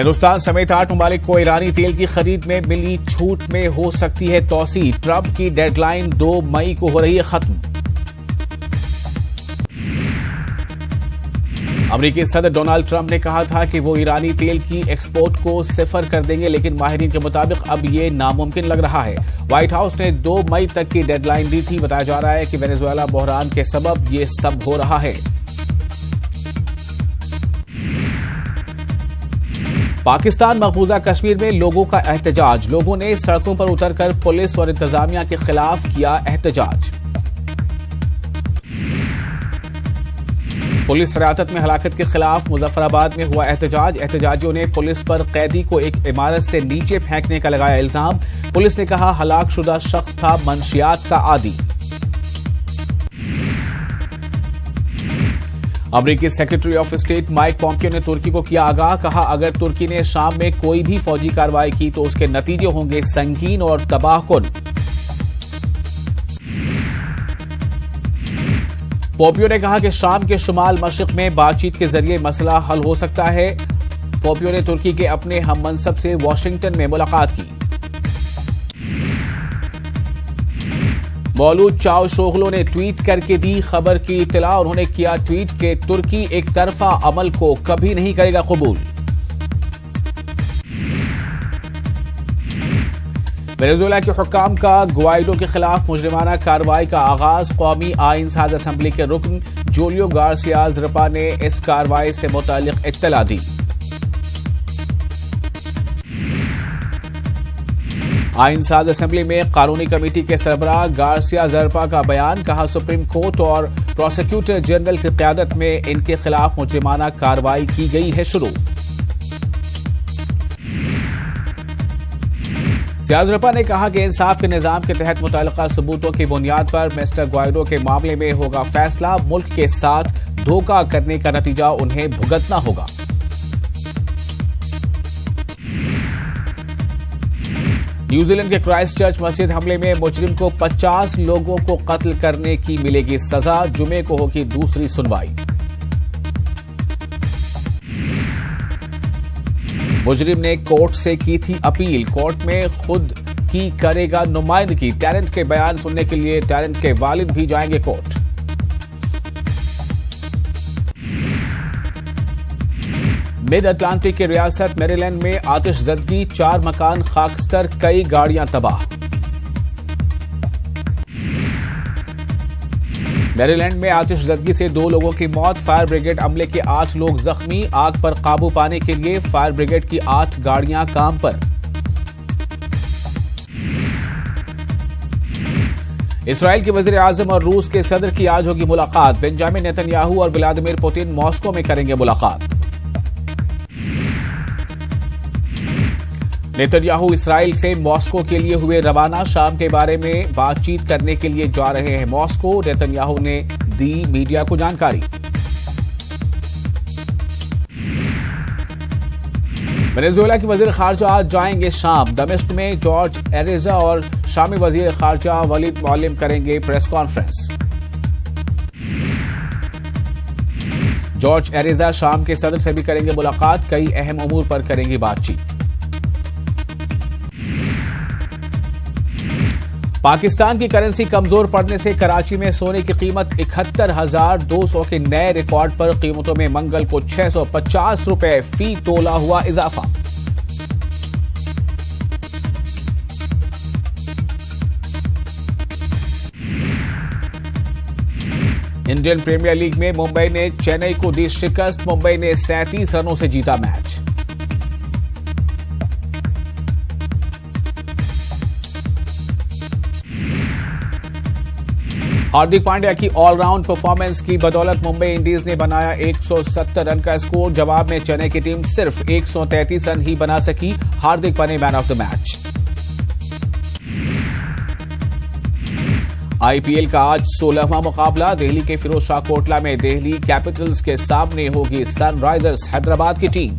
हिंदुस्तान समेत 8 ममालिक को ईरानी तेल की खरीद में मिली छूट में हो सकती है तोसी। ट्रंप की डेडलाइन 2 मई को हो रही है खत्म। अमेरिकी सदर डोनाल्ड ट्रंप ने कहा था कि वो ईरानी तेल की एक्सपोर्ट को सिफर कर देंगे, लेकिन माहिरीन के मुताबिक अब ये नामुमकिन लग रहा है। व्हाइट हाउस ने 2 मई तक की डेडलाइन दी थी। बताया जा रहा है कि वेनेजुएला बहरान के सबब ये सब हो रहा है। पाकिस्तान मकबूजा कश्मीर में लोगों का एहतजाज। लोगों ने सड़कों पर उतरकर पुलिस और इंतजामिया के खिलाफ किया एहतजाज। पुलिस हिरासत में हलाकत के खिलाफ मुजफ्फराबाद में हुआ एहतजाज। एहतजाजियों ने पुलिस पर कैदी को एक इमारत से नीचे फेंकने का लगाया इल्जाम। पुलिस ने कहा हलाक शुदा शख्स था मंशियात का आदी। अमेरिकी secretary of state Mike Pompeo ने तुर्की को किया आगाह। कहा अगर तुर्की ने शाम में कोई भी फौजी कार्रवाई की तो उसके नतीजे होंगे संगीन और तबाहकुन। पोम्पियो ने कहा कि शाम के शुमाल मशरिक में बातचीत के जरिए मसला हल हो सकता है। पोम्पियो ने तुर्की के अपने हममनसब से वाशिंगटन में मुलाकात की। मौलूद चावशोगलो ने ट्वीट करके दी खबर की इत्तला। उन्होंने किया ट्वीट कि तुर्की एक तरफा अमल को कभी नहीं करेगा कबूल। वेनेजुएला के हुक्काम का गुआइडो के खिलाफ मुजरिमाना कार्रवाई का आगाज। कौमी आईन साज असेंबली के रुकन जूलियो गार्सिया ज़रपा ने इस कार्रवाई से मुताल्लिक इत्तला दी। आईन साज असेंबली में कानूनी कमेटी के सरबराह गार्सिया ज़रपा का बयान। कहा सुप्रीम कोर्ट और प्रोसिक्यूटर जनरल की क़यादत में इनके खिलाफ मुजरिमाना कार्रवाई की गई है शुरू। ज़रपा ने कहा कि इंसाफ के निजाम के तहत मुतल्लिका सबूतों की बुनियाद पर मिस्टर ग्वाइडो के मामले में होगा फैसला। मुल्क के साथ धोखा करने का नतीजा उन्हें भुगतना होगा। न्यूजीलैंड के क्राइस्टचर्च मस्जिद हमले में मुजरिम को 50 लोगों को कत्ल करने की मिलेगी सजा। जुमे को होगी दूसरी सुनवाई। मुजरिम ने कोर्ट से की थी अपील। कोर्ट में खुद की करेगा नुमाइंदगी। टैलेंट के बयान सुनने के लिए टैलेंट के वालिद भी जाएंगे कोर्ट। मिड अटलांटिक की रियासत मैरीलैंड में आतिशज़दगी। 4 मकान खाकस्तर, कई गाड़ियां तबाह। मैरीलैंड में आतिशज़दगी से 2 लोगों की मौत। फायर ब्रिगेड अमले के 8 लोग जख्मी। आग पर काबू पाने के लिए फायर ब्रिगेड की 8 गाड़ियां काम पर। इसराइल के वज़ीर आज़म और रूस के सदर की आज होगी मुलाकात। बेंजामिन नेतन्याहू और व्लादिमीर पुतिन मॉस्को में करेंगे मुलाकात। नेतन्याहू इसराइल से मॉस्को के लिए हुए रवाना। शाम के बारे में बातचीत करने के लिए जा रहे हैं मॉस्को। नेतन्याहू ने दी मीडिया को जानकारी। वेनेजुएला के वजीर खारजा आज जाएंगे शाम। दमिश्क में जॉर्ज एरेजा और शामी वजीर खारजा वलीद मौलिम करेंगे प्रेस कॉन्फ्रेंस। जॉर्ज एरेजा शाम के सदर से भी करेंगे मुलाकात। कई अहम उमूर पर करेंगे बातचीत। पाकिस्तान की करेंसी कमजोर पड़ने से कराची में सोने की कीमत 71,200 के नए रिकॉर्ड पर। कीमतों में मंगल को 650 रुपए फी तोला हुआ इजाफा। इंडियन प्रीमियर लीग में मुंबई ने चेन्नई को दी शिकस्त। मुंबई ने 37 रनों से जीता मैच। हार्दिक पांड्या की ऑलराउंड परफॉर्मेंस की बदौलत मुंबई इंडियंस ने बनाया 170 रन का स्कोर। जवाब में चेन्नई की टीम सिर्फ 133 रन ही बना सकी। हार्दिक बने man of the match. IPL का आज 16वां मुकाबला। दिल्ली के फिरोज शाह कोटला में दिल्ली कैपिटल्स के सामने होगी सनराइजर्स हैदराबाद की टीम।